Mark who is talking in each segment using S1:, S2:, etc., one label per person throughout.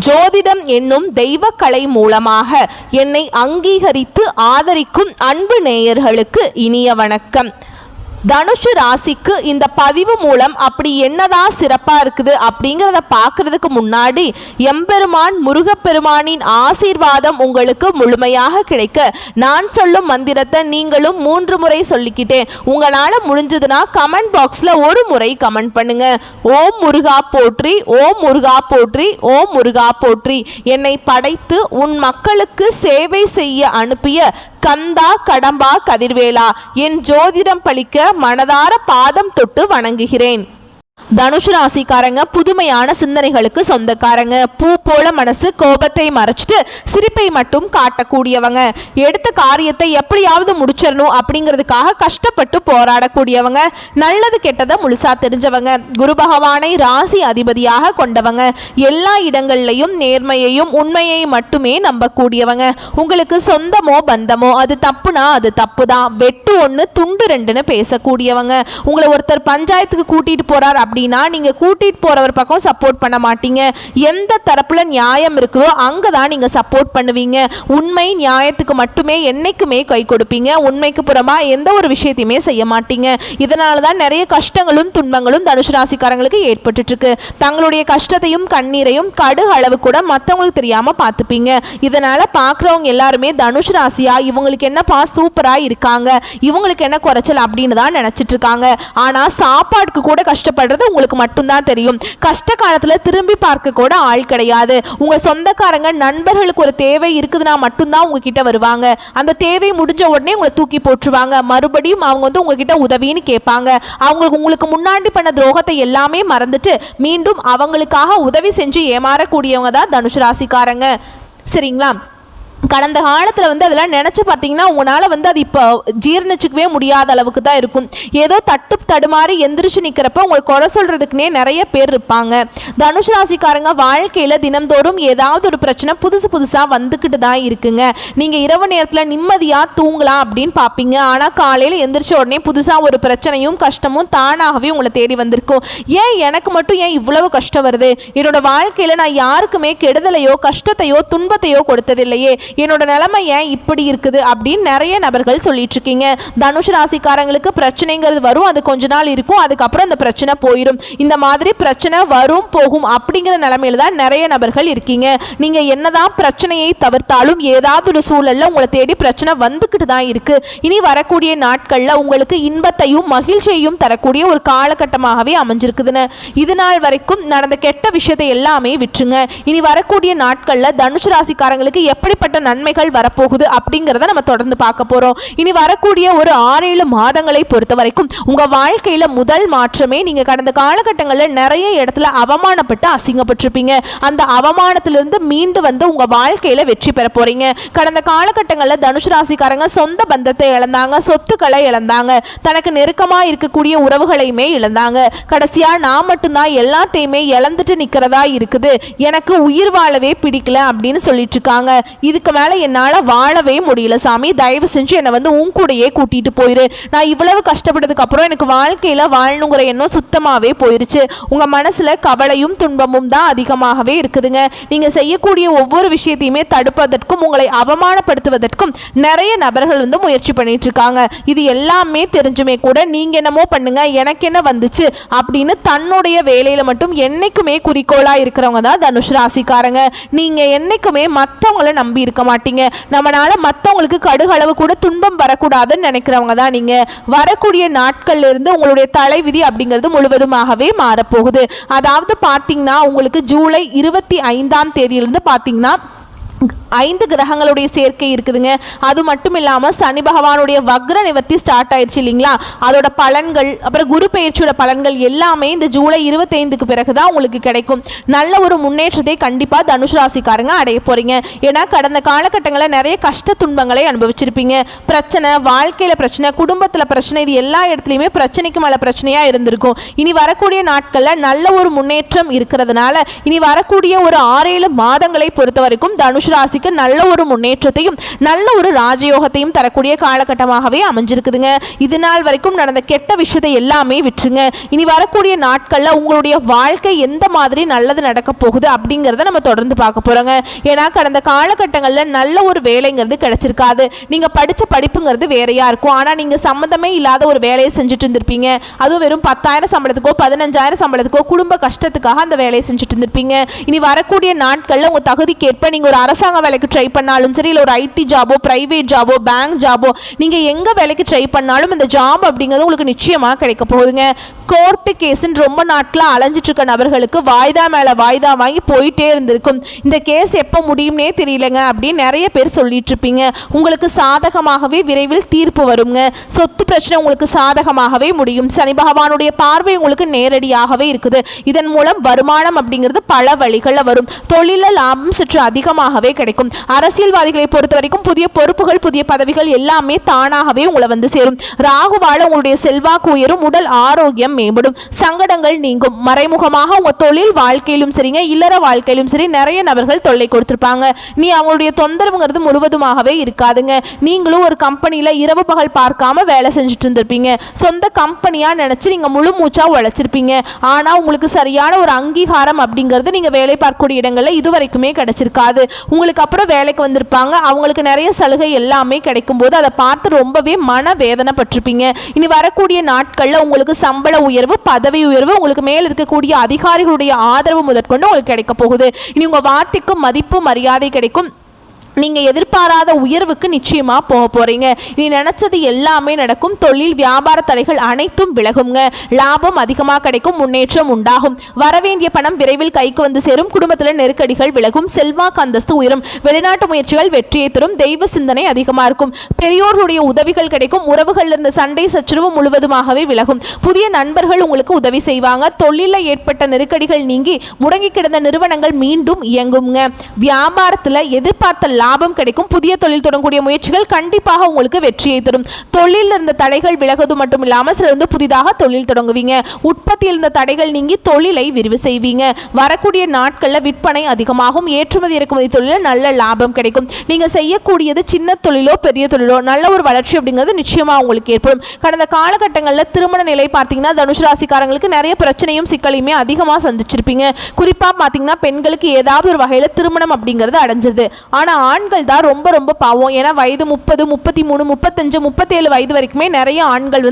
S1: ஜோதிடம் என்னும் தெய்வக்கலை மூலமாக என்னை அங்கீகரித்து ஆதரிக்கும் அன்பு நேயர்களுக்கு இனிய வணக்கம். தனுஷு ராசிக்கு இந்த பதிவு மூலம் அப்படி என்னதான் சிறப்பாக இருக்குது அப்படிங்கிறத பார்க்கறதுக்கு முன்னாடி எம்பெருமான் முருகப்பெருமானின் ஆசீர்வாதம் உங்களுக்கு முழுமையாக கிடைக்க நான் சொல்லும் மந்திரத்தை நீங்களும் 3 முறை சொல்லிக்கிட்டேன். உங்களால் முடிஞ்சதுன்னா கமெண்ட் பாக்ஸில் ஒரு முறை கமெண்ட் பண்ணுங்க. ஓம் முருகா போற்றி, ஓம் முருகா போற்றி, ஓம் முருகா போற்றி. என்னை படைத்து உன் மக்களுக்கு சேவை செய்ய அனுப்பிய கந்தா கடம்பா கதிர்வேலா, என் ஜோதிடம் பலிக்க மனதார பாதம் தொட்டு வணங்குகிறேன். தனுஷு ராசிக்காரங்க புதுமையான சிந்தனைகளுக்கு சொந்தக்காரங்க. பூ போல மனசு, கோபத்தை மறைச்சிட்டு சிரிப்பை மட்டும் காட்டக்கூடியவங்க. எடுத்த காரியத்தை எப்படியாவது முடிச்சிடணும் அப்படிங்கிறதுக்காக கஷ்டப்பட்டு போராடக்கூடியவங்க. நல்லது கெட்டதை முழுசா தெரிஞ்சவங்க. குரு பகவானை ராசி அதிபதியாக கொண்டவங்க. எல்லா இடங்கள்லையும் நேர்மையையும் உண்மையை மட்டுமே நம்பக்கூடியவங்க. உங்களுக்கு சொந்தமோ பந்தமோ அது தப்புனா அது தப்பு தான், வெட்டு 1 துண்டு 2ன்னு பேசக்கூடியவங்க. உங்களை ஒருத்தர் பஞ்சாயத்துக்கு கூட்டிட்டு போறார் அப்படின்னா நீங்க கூட்டிட்டு போறவர் பக்கம் சப்போர்ட் பண்ண மாட்டீங்க. எந்த தரப்புல நியாயம் இருக்குதோ அங்கதான் நீங்க சப்போர்ட் பண்ணுவீங்க. உண்மை நியாயத்துக்கு மட்டுமே என்னைக்குமே கை கொடுப்பீங்க. உண்மைக்கு புறமா எந்த ஒரு விஷயத்தையுமே செய்ய மாட்டீங்க. இதனாலதான் நிறைய கஷ்டங்களும் துன்பங்களும் தனுஷு ராசிக்காரங்களுக்கு ஏற்பட்டு இருக்கு. தங்களுடைய கஷ்டத்தையும் கண்ணீரையும் கடுகு அளவு கூட மற்றவங்களுக்கு தெரியாம பார்த்துப்பீங்க. இதனால பாக்குறவங்க எல்லாருமே தனுஷு ராசியா இவங்களுக்கு என்னப்பா சூப்பரா இருக்காங்க, இவங்களுக்கு என்ன குறைச்சல் அப்படின்னு தான் நினைச்சிட்டு இருக்காங்க. ஆனா சாப்பாடுக்கு கூட கஷ்டப்படுறது உங்களுக்கு மட்டும்தான் தெரியும். கஷ்ட காலத்துல திரும்பி பார்க்க கூட ஆள் கிடையாது. உங்க சொந்தக்காரங்க நண்பர்களுக்கு ஒரு தேவை இருக்குதுன்னா மட்டும்தான் உங்ககிட்ட வருவாங்க. அந்த தேவை முடிஞ்ச உடனே உங்களை தூக்கி போட்டுருவாங்க. மறுபடியும் அவங்க உங்ககிட்ட உதவின்னு கேட்பாங்க. உங்களுக்கு முன்னாடி பண்ண துரோகத்தை எல்லாமே மறந்துட்டு மீண்டும் அவங்களுக்காக உதவி செஞ்சு ஏமாறக்கூடியவங்க தான் தனுஷு ராசிக்காரங்க. சரிங்களா? கடந்த காலத்தில் அதெல்லாம் நினச்சி பார்த்தீங்கன்னா உங்களால் அது இப்போ ஜீர்ணிச்சிக்கவே முடியாத அளவுக்கு தான் இருக்கும். ஏதோ தடுமாறி எந்திரிச்சு நிற்கிறப்ப உங்களுக்கு குறை சொல்கிறதுக்குனே நிறைய பேர் இருப்பாங்க. தனுஷு ராசிக்காரங்க வாழ்க்கையில் தினம்தோறும் ஏதாவது ஒரு பிரச்சனை புதுசாக வந்துக்கிட்டு தான் இருக்குங்க. நீங்கள் இரவு நேரத்தில் நிம்மதியாக தூங்கலாம் அப்படின்னு பார்ப்பீங்க. ஆனால் காலையில் எந்திரிச்ச உடனே புதுசாக ஒரு பிரச்சனையும் கஷ்டமும் தானாகவே உங்களை தேடி வந்திருக்கும். ஏன் எனக்கு மட்டும் ஏன் இவ்வளவு கஷ்டம் வருது? என்னோட வாழ்க்கையில் நான் யாருக்குமே கெடுதலையோ கஷ்டத்தையோ துன்பத்தையோ கொடுத்ததில்லையே, என்னோட நிலைமை ஏன் இப்படி இருக்குது அப்படின்னு நிறைய நபர்கள் சொல்லிட்டு இருக்கீங்க. தனுஷு ராசிக்காரங்களுக்கு பிரச்சனைங்கிறது வரும், அது கொஞ்ச நாள் இருக்கும், அதுக்கப்புறம் அந்த பிரச்சனை போயிடும். இந்த மாதிரி பிரச்சனை வரும் போகும் அப்படிங்கிற நிலைமையில தான் நிறைய நபர்கள் இருக்கீங்க. நீங்க என்னதான் பிரச்சனையை தவிர்த்தாலும் ஏதாவது ஒரு சூழல்ல உங்களை தேடி பிரச்சனை வந்துக்கிட்டு தான் இருக்கு. இனி வரக்கூடிய நாட்கள்ல உங்களுக்கு இன்பத்தையும் மகிழ்ச்சியையும் தரக்கூடிய ஒரு காலகட்டமாகவே அமைஞ்சிருக்குதுன்னு. இது நாள் வரைக்கும் நடந்த கெட்ட விஷயத்தை எல்லாமே விட்டுருங்க. இனி வரக்கூடிய நாட்கள்ல தனுஷு ராசிக்காரங்களுக்கு எப்படிப்பட்ட நன்மைகள் வரப்போகுது அப்படிங்கிறத நம்ம தொடர்ந்து பார்க்க போறோம். இனி வரக்கூடிய ஒரு 6-7 மாதங்களை பொறுத்த வரைக்கும் உங்க வாழ்க்கையில முதல் மாற்றமே நீங்க கடந்த காலகட்டங்களில் நிறைய இடத்துல அவமானப்பட்டு அசிங்கப்பட்டிருப்பீங்க. அந்த அவமானத்திலிருந்து மீண்டு உங்க வாழ்க்கையில வெற்றி பெற போறீங்க. கடந்த காலகட்டங்களில் தனுஷு ராசிக்காரங்க சொந்த பந்தத்தை இழந்தாங்க, சொத்துக்களை இழந்தாங்க, தனக்கு நெருக்கமா இருக்கக்கூடிய உறவுகளையுமே இழந்தாங்க. கடைசியா நான் மட்டும்தான் எல்லாத்தையுமே இழந்துட்டு நிக்கிறதா இருக்குது, எனக்கு உயிர் வாழவே பிடிக்கல அப்படின்னு சொல்லிட்டு இருக்காங்க. இதுக்கு மேல என்னால வாழவே முடியல சாமி, தயவு செஞ்சு என்னை உன் கூடயே கூட்டிட்டு போயிரு. நான் இவ்வளவு கஷ்டப்பட்டதுக்கு அப்புறம் எனக்கு வாழ்க்கையில வாழணுங்கிற எண்ணம் சுத்தமாவே போயிருச்சு. உங்க மனசுல கவலையும் துன்பமும் தான் அதிகமாகவே இருக்குதுங்க. நீங்க செய்யக்கூடிய ஒவ்வொரு விஷயத்தையுமே தடுப்பதற்கும் உங்களை அவமானப்படுத்துவதற்கும் நிறைய நபர்கள் முயற்சி பண்ணிட்டு இருக்காங்க. இது எல்லாமே தெரிஞ்சுமே கூட நீங்க என்னமோ பண்ணுங்க, எனக்கு என்ன வந்துச்சு அப்படின்னு தன்னுடைய வேலையில மட்டும் என்னைக்குமே குறிக்கோளா இருக்கிறவங்க தான் தனுஷு ராசிக்காரங்க. நீங்க என்னைக்குமே மற்றவங்களை நம்பி இருக்க மாட்டீங்க. நம்மளால மற்றவங்களுக்கு கடுகளவு கூட துன்பம் வரக்கூடாதுன்னு நினைக்கிறவங்க தான் நீங்க. வரக்கூடிய நாட்கள்ல இருந்து உங்களுடைய தலைவிதி அப்படிங்கிறது முழுவதுமாகவே மாறப்போகுது. அதாவது பார்த்தீங்கன்னா உங்களுக்கு ஜூலை 25ஆம் தேதியிலிருந்து பார்த்தீங்கன்னா 5 கிரகங்களுடைய சேர்க்கை இருக்குதுங்க. அது மட்டும் இல்லாமல் சனி பகவானுடைய வக்ர நிவர்த்தி ஸ்டார்ட் ஆயிடுச்சு இல்லைங்களா, அதோட பலன்கள் அப்புறம் குரு பெயர்ச்சியோட பலன்கள் எல்லாமே இந்த ஜூலை 25க்கு பிறகுதான் உங்களுக்கு கிடைக்கும். நல்ல ஒரு முன்னேற்றத்தை கண்டிப்பாக தனுஷு ராசிக்காரங்க அடைய போறீங்க. ஏன்னா கடந்த காலகட்டங்களில் நிறைய கஷ்ட துன்பங்களை அனுபவிச்சிருப்பீங்க. பிரச்சனை, வாழ்க்கையில் பிரச்சனை, குடும்பத்தில் பிரச்சனை, இது எல்லா இடத்துலையுமே பிரச்சனைக்கு மேலே பிரச்சனையாக இருந்திருக்கும். இனி வரக்கூடிய நாட்களில் நல்ல ஒரு முன்னேற்றம் இருக்கிறதுனால இனி வரக்கூடிய ஒரு 6-7 மாதங்களை பொறுத்த வரைக்கும் தனுஷு ராசிக்கு நல்ல ஒரு முன்னேற்றத்தையும் நல்ல ஒரு ராஜயோகத்தையும் தரக்கூடிய காலகட்டமாகவே அமைஞ்சிருக்குதுங்க. இது நாள் வரைக்கும் நடந்த கெட்ட விஷயத்தை எல்லாமே விட்டுருங்க. இனி வரக்கூடிய நாட்களில் உங்களுடைய வாழ்க்கை எந்த மாதிரி நல்லது நடக்க போகுது அப்படிங்கிறத நம்ம தொடர்ந்து பார்க்க போகிறோங்க. ஏன்னா கடந்த காலகட்டங்களில் நல்ல ஒரு வேலைங்கிறது கிடைச்சிருக்காது. நீங்கள் படித்த படிப்புங்கிறது வேறையாக இருக்கும். ஆனால் நீங்கள் சம்மந்தமே இல்லாத ஒரு வேலையை செஞ்சுட்டு இருந்திருப்பீங்க. அதுவும் வெறும் 10,000 சம்பளத்துக்கோ 15,000 சம்பளத்துக்கோ குடும்ப கஷ்டத்துக்காக அந்த வேலையை செஞ்சுட்டு இருந்திருப்பீங்க. இனி வரக்கூடிய நாட்களில் உங்கள் தகுதிக்கேற்ப நீங்கள் ஒரு அரசாங்க வேலைக்கு ட்ரை பண்ணாலும் சரி, இல்லை ஒரு ஐடி ஜாபோ, பிரைவேட் ஜாபோ, பேங்க் ஜாபோ, நீங்கள் எங்கே வேலைக்கு ட்ரை பண்ணாலும் இந்த ஜாப் அப்படிங்கிறது உங்களுக்கு நிச்சயமாக கிடைக்க போகுதுங்க. கோர்ட்டு கேஸுன்னு ரொம்ப நாட்களாக அலைஞ்சிட்டு இருக்க நபர்களுக்கு வாய்தா மேலே வாய்தா வாங்கி போயிட்டே இருந்திருக்கும். இந்த கேஸ் எப்போ முடியும்னே தெரியலங்க அப்படின்னு நிறைய பேர் சொல்லிட்டு இருப்பீங்க. உங்களுக்கு சாதகமாகவே விரைவில் தீர்ப்பு வருங்க. சொத்து பிரச்சனை உங்களுக்கு சாதகமாகவே முடியும். சனி பகவானுடைய பார்வை உங்களுக்கு நேரடியாகவே இருக்குது. இதன் மூலம் வருமானம் அப்படிங்கிறது பல வழிகளில் வரும். தொழிலில் லாபம் சற்று அதிகமாகவே கிடைக்கும். அரசியல்வாதிகளை பொறுத்த வரைக்கும் புதிய பொறுப்புகள், புதிய பதவிகள் எல்லாமே தானாகவே உங்களை வந்து சேரும். ராகுவால உங்களுடைய செல்வாக்கு உயரும். உடல் ஆரோக்கியம் மேம்படும். சங்கடங்கள் நீங்கும். மறைமுகமாக உங்க தொழில் வாழ்க்கையிலும் சரிங்க, இல்லற வாழ்க்கையிலும் சரி நிறைய நபர்கள் தொல்லை கொடுத்திருப்பாங்க. நீ அவங்களுடைய தொந்தரவுங்கிறது முழுவதுமாகவே இருக்காதுங்க. நீங்களும் ஒரு கம்பெனியில் இரவு பகல் பார்க்காம வேலை செஞ்சுட்டு இருந்திருப்பீங்க. சொந்த கம்பெனியாக நினச்சி நீங்கள் முழு மூச்சா உழைச்சிருப்பீங்க. ஆனால் உங்களுக்கு சரியான ஒரு அங்கீகாரம் அப்படிங்கிறது நீங்கள் வேலை பார்க்கக்கூடிய இடங்களில் இதுவரைக்குமே கிடைச்சிருக்காது. உங்களுக்கு அப்புறம் வேலைக்கு வந்திருப்பாங்க. அவங்களுக்கு நிறைய சலுகை எல்லாமே கிடைக்கும் போது அதை பார்த்து ரொம்பவே மன வேதனைப்பட்டிருப்பீங்க. இனி வரக்கூடிய நாட்களில் உங்களுக்கு சம்பள உயர்வு, பதவி உயர்வு, உங்களுக்கு மேல் இருக்கக்கூடிய அதிகாரிகளுடைய ஆதரவு முதற்கொண்டு உங்களுக்கு கிடைக்க போகுது. இனி உங்கள் வார்த்தைக்கு மதிப்பு மரியாதை கிடைக்கும். நீங்கள் எதிர்பாராத உயர்வுக்கு நிச்சயமாக போக போகிறீங்க. நீ நினச்சது எல்லாமே நடக்கும். தொழில் வியாபார தடைகள் அனைத்தும் விலகுங்க. லாபம் அதிகமாக கிடைக்கும். முன்னேற்றம் உண்டாகும். வரவேண்டிய பணம் விரைவில் கைக்கு வந்து சேரும். குடும்பத்தில் நெருக்கடிகள் விலகும். செல்வாக்கு அந்தஸ்து உயரும். வெளிநாட்டு முயற்சிகள் வெற்றியை தரும். தெய்வ சிந்தனை அதிகமாக இருக்கும். பெரியோர்களுடைய உதவிகள் கிடைக்கும். உறவுகள் இருந்த சண்டை சச்சரவு முழுவதுமாகவே விலகும். புதிய நண்பர்கள் உங்களுக்கு உதவி செய்வாங்க. தொழிலில் ஏற்பட்ட நெருக்கடிகள் நீங்கி முடங்கி கிடந்த நிறுவனங்கள் மீண்டும் இயங்குங்க. வியாபாரத்தில் எதிர்பார்த்த லாபம் கிடைக்கும். புதிய தொழில் தொடங்கக்கூடிய முயற்சிகள் கண்டிப்பாக உங்களுக்கு வெற்றியை தரும். தொழிலில் இருந்த தடைகள் விலகுவது மட்டும் இல்லாமல் சிலர் புதிதாக தொழில் தொடங்குவீங்க. உற்பத்தியில் இருந்த தடைகள் நீங்கி தொழிலை விரிவு செய்வீங்க. வரக்கூடிய நாட்களில் விற்பனை அதிகமாகும். ஏற்றுமதி இறக்குமதி தொழிலில் நல்ல லாபம் கிடைக்கும். நீங்க செய்யக்கூடியது சின்ன தொழிலோ பெரிய தொழிலோ நல்ல ஒரு வளர்ச்சி அப்படிங்கிறது நிச்சயமா உங்களுக்கு ஏற்படும். கடந்த காலகட்டங்களில் திருமண நிலை பார்த்தீங்கன்னா தனுசு ராசிக்காரங்களுக்கு நிறைய பிரச்சனையும் சிக்கலையுமே அதிகமாக சந்திச்சிருப்பீங்க. குறிப்பாக பார்த்தீங்கன்னா பெண்களுக்கு ஏதாவது ஒரு வகையில் திருமணம் அப்படிங்கிறது அடைஞ்சது. ஆனால் ஆண்கள் தான் ரொம்ப ரொம்ப பாவம். ஏன்னா வயது 30, 33, 35, 37 வயது வரைக்குமே நிறைய ஆண்கள்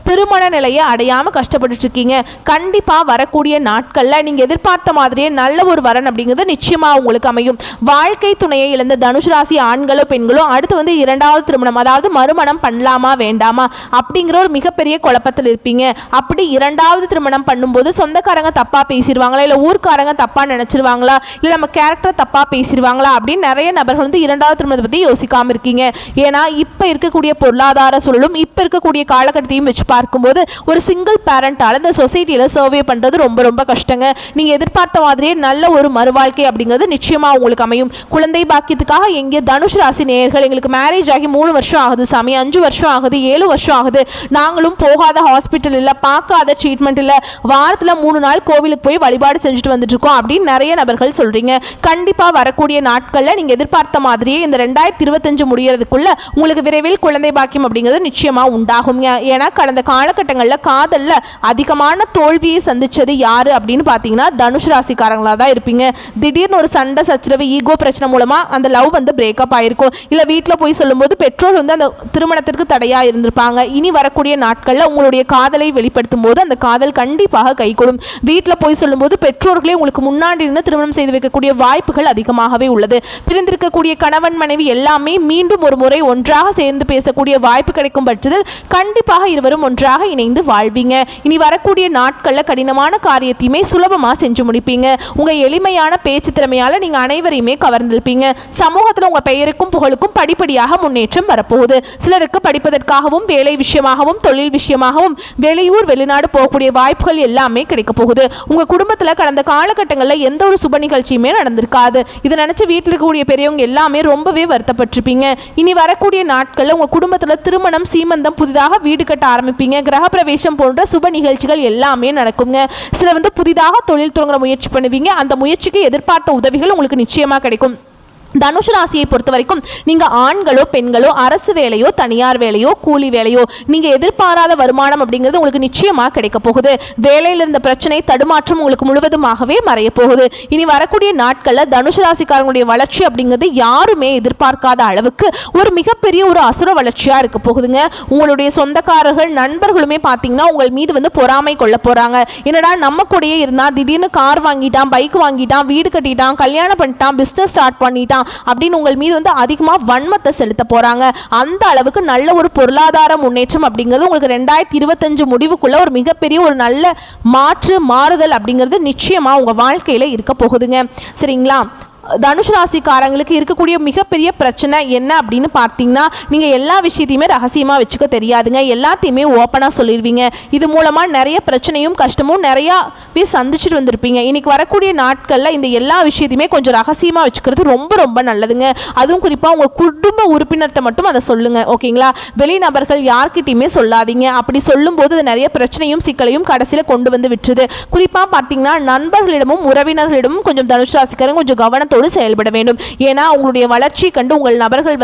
S1: திருமண நிலையை அடையாமல் கஷ்டப்பட்டு இருக்கீங்க. கண்டிப்பாக வரக்கூடிய நாட்களில் நீங்கள் எதிர்பார்த்த மாதிரியே நல்ல ஒரு வரன் அப்படிங்கிறது நிச்சயமாக உங்களுக்கு அமையும். வாழ்க்கை துணையை இழந்த தனுசு ராசி ஆண்களோ பெண்களோ அடுத்து இரண்டாவது திருமணம், அதாவது மறுமணம் பண்ணலாமா வேண்டாமா அப்படிங்கிற ஒரு மிகப்பெரிய குழப்பத்தில் இருப்பீங்க. அப்படி இரண்டாவது திருமணம் பண்ணும்போது சொந்தக்காரங்க தப்பாக பேசிடுவாங்களா, இல்லை ஊர்க்காரங்க தப்பாக நினச்சிருவாங்களா, இல்லை நம்ம கேரக்டர் தப்பாக பேசிடுவாங்களா அப்படின்னு நிறைய நபர்கள் இரண்டாவது திருமணத்தை பற்றி யோசிக்காமல் இருக்கீங்க. ஏன்னா இப்போ இருக்கக்கூடிய பொருளாதார சூழலும் இப்போ இருக்கக்கூடிய காலகட்டத்தையும் வச்சு பார்க்கும்போது ஒரு சிங்கிள் பேரண்டால் இந்த சொசைட்டியில் சர்வே பண்ணுறது ரொம்ப ரொம்ப கஷ்டங்க. நீங்கள் எதிர்பார்த்த மாதிரியே நல்ல ஒரு மறுவாழ்க்கை அப்படிங்கிறது நிச்சயமாக உங்களுக்கு அமையும். குழந்தை பாக்கியத்துக்காக எங்கே தனுஷ் ராசி நேயர்கள் எங்களுக்கு மேரேஜ் ஆகி 3 வருஷம் ஆகுது சாமி, 5 வருஷம் ஆகுது, 7 வருஷம் ஆகுது, நாங்களும் போகாத ஹாஸ்பிட்டல் இல்லை, பார்க்காத ட்ரீட்மெண்ட் இல்லை, வாரத்தில் 3 நாள் கோவிலுக்கு போய் வழிபாடு செஞ்சுட்டு வந்துட்டு இருக்கோம் அப்படின்னு நிறைய நபர்கள் சொல்கிறீங்க. கண்டிப்பாக வரக்கூடிய நாட்களில் நீங்கள் எதிர்பார்த்த மாதிரியே இந்த 2025 முடியறதுக்குள்ள உங்களுக்கு விரைவில் குழந்தை பாக்கியம் அப்படிங்கிறது நிச்சயமா உண்டாகும். ஏன்னா கடந்த காலகட்டங்களில் காதல்ல அதிகமான தோல்வியை சந்திச்சது யாரு அப்படின்னு பார்த்தீங்கன்னா தனுஷ் ராசிக்காரங்களா தான் இருப்பீங்க. திடீர்னு ஒரு சண்டை சச்சரவு ஈகோ பிரச்சனை மூலமா அந்த லவ் பிரேக்கப் ஆயிருக்கும். இல்லை வீட்டில் போய் சொல்லும்போது பெற்றோர் அந்த திருமணத்திற்கு தடையாக இருந்திருப்பாங்க. இனி வரக்கூடிய நாட்களில் உங்களுடைய காதலை வெளிப்படுத்தும் போது அந்த காதல் கண்டிப்பாக கைகூடும். வீட்டில் போய் சொல்லும்போது பெற்றோர்களே உங்களுக்கு முன்னாடி இருந்து திருமணம் செய்து வைக்கக்கூடிய வாய்ப்புகள் அதிகமாகவே உள்ளது. பிரிந்திருக்கக்கூடிய கணவன் மனைவி எல்லாமே மீண்டும் ஒரு முறை ஒன்றாக சேர்ந்து பேசக்கூடிய வாய்ப்பு கிடைக்கும் பட்சத்தில் கண்டிப்பாக இருவரும் ஒன்றாக இணைந்து வாழ்வீங்க. இனி வரக்கூடிய நாட்களில் கடினமான காரியத்தையுமே சுலபமாக செஞ்சு முடிப்பீங்க. உங்கள் எளிமையான பேச்சு திறமையால் நீங்கள் அனைவரையுமே கவர்ந்திருப்பீங்க. சமூகத்தில் உங்கள் பெயருக்கும் புகழுக்கும் படிப்படியாக முன்னேற்றம் வரப்போகுது. சிலருக்கு படிப்பதற்காகவும் வேலை விஷயமாகவும் தொழில் விஷயமாகவும் வெளியூர் வெளிநாடு போகக்கூடிய வாய்ப்புகள் எல்லாமே கிடைக்க போகுது. உங்கள் குடும்பத்தில் கடந்த காலகட்டங்களில் எந்த ஒரு சுப நிகழ்ச்சியுமே நடந்திருக்காது. இதை நினச்சி வீட்டில் இருக்கக்கூடிய பெரியவங்க எல்லாமே ரொம்பவே வருத்தப்பட்டிருப்பீங்க. இனி வரக்கூடிய நாட்களில் உங்கள் குடும்பத்தில் திருமணம், சீமந்தம், புதிதாக வீடு கட்ட ஆரம்பிப்பீங்க. கிரகப்பிரவேசம் போன்ற சுப நிகழ்ச்சிகள் எல்லாமே நடக்குங்க. சிலர் புதிதாக தொழில் தொடங்குற முயற்சி பண்ணுவீங்க. அந்த முயற்சிக்கு எதிர்பார்த்த உதவிகள் உங்களுக்கு நிச்சயமாக கிடைக்கும். தனுசு ராசியை பொறுத்த வரைக்கும் நீங்கள் ஆண்களோ பெண்களோ அரசு வேலையோ தனியார் வேலையோ கூலி வேலையோ நீங்கள் எதிர்பாராத வருமானம் அப்படிங்கிறது உங்களுக்கு நிச்சயமாக கிடைக்க போகுது. வேலையில் இருந்த பிரச்சனை தடுமாற்றம் உங்களுக்கு முழுவதுமாகவே மறைய போகுது. இனி வரக்கூடிய நாட்களில் தனுசு ராசிக்காரங்களுடைய வளர்ச்சி அப்படிங்கிறது யாருமே எதிர்பார்க்காத அளவுக்கு ஒரு மிகப்பெரிய ஒரு அசுர வளர்ச்சியாக இருக்க போகுதுங்க. உங்களுடைய சொந்தக்காரர்கள் நண்பர்களுமே பார்த்தீங்கன்னா உங்கள் மீது பொறாமை கொள்ள போகிறாங்க. என்னடா நம்ம கூடயே இருந்தால் திடீர்னு கார் வாங்கிட்டான், பைக் வாங்கிட்டான், வீடு கட்டிட்டான், கல்யாணம் பண்ணிட்டான், பிஸ்னஸ் ஸ்டார்ட் பண்ணிட்டான் அப்படின்னு உங்கள் மீது அதிகமாக வன்மத்தை செலுத்த போறாங்க. அந்த அளவுக்கு நல்ல ஒரு பொருளாதார முன்னேற்றம் அப்படிங்கிறது உங்களுக்கு 2025 முடிவுக்குள்ள ஒரு மிகப்பெரிய ஒரு நல்ல மாறுதல் அப்படிங்கிறது நிச்சயமா உங்க வாழ்க்கையில இருக்க போகுதுங்க. சரிங்களா? தனுசு ராசிக்காரங்களுக்கு இருக்கக்கூடிய மிகப்பெரிய பிரச்சனை என்ன அப்படின்னு பார்த்தீங்கன்னா, நீங்கள் எல்லா விஷயத்தையுமே ரகசியமாக வச்சுக்க தெரியாதுங்க. எல்லாத்தையுமே ஓப்பனாக சொல்லிடுவீங்க. இது மூலமாக நிறைய பிரச்சனையும் கஷ்டமும் நிறையா சந்திச்சுட்டு வந்திருப்பீங்க. இன்றைக்கி வரக்கூடிய நாட்களில் இந்த எல்லா விஷயத்தையுமே கொஞ்சம் ரகசியமாக வச்சுக்கிறது ரொம்ப ரொம்ப நல்லதுங்க. அதுவும் குறிப்பாக உங்கள் குடும்ப உறுப்பினர்கிட்ட மட்டும் அதை சொல்லுங்கள். ஓகேங்களா? வெளிநபர்கள் யார்கிட்டையுமே சொல்லாதீங்க. அப்படி சொல்லும்போது அது நிறைய பிரச்சனையும் சிக்கலையும் கடைசியில் கொண்டு வந்து விட்டுருது. குறிப்பாக பார்த்தீங்கன்னா நண்பர்களிடமும் உறவினர்களிடமும் கொஞ்சம் தனுசு ராசிக்காரங்க கொஞ்சம் கவனத்தோடு செயல்பட வேண்டும். ஏன்னா உங்களுடைய வளர்ச்சியை கண்டு உங்கள் நபர்கள்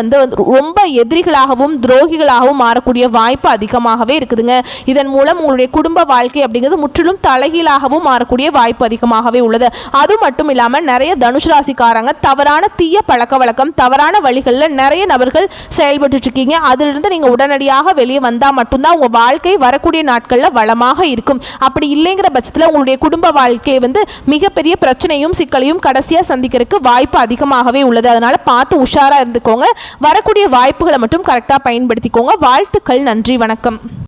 S1: ரொம்ப எதிரிகளாகவும் துரோகிகளாகவும் மாறக்கூடிய வாய்ப்பு அதிகமாகவே இருக்குதுங்க. இதன் மூலம் உங்களுடைய குடும்ப வாழ்க்கை அப்படிங்கிறது முற்றிலும் தலைகீழாகவும் மாறக்கூடிய வாய்ப்பு அதிகமாகவே உள்ளது. அது மட்டும் இல்லாமல் நிறைய தனுசு ராசிக்காரங்க தவறான தீய பழக்க வழக்கம் தவறான வழிகளில் நிறைய நபர்கள் செயல்பட்டு இருக்கீங்க. அதிலிருந்து நீங்கள் உடனடியாக வெளியே வந்தால் மட்டும்தான் உங்கள் வாழ்க்கை வரக்கூடிய நாட்களில் வளமாக இருக்கும். அப்படி இல்லைங்கிற பட்சத்தில் உங்களுடைய குடும்ப வாழ்க்கையை மிகப்பெரிய பிரச்சனையும் சிக்கலையும் கடைசியாக சந்திக்கிறதுக்கு வாய்ப்பு அதிகமாகவே உள்ளது. அதனால பார்த்து உஷாரா இருந்துக்கோங்க. வரக்கூடிய வாய்ப்புகளை மட்டும் கரெக்டாக பயன்படுத்திக்கோங்க. வாழ்த்துக்கள். நன்றி. வணக்கம்.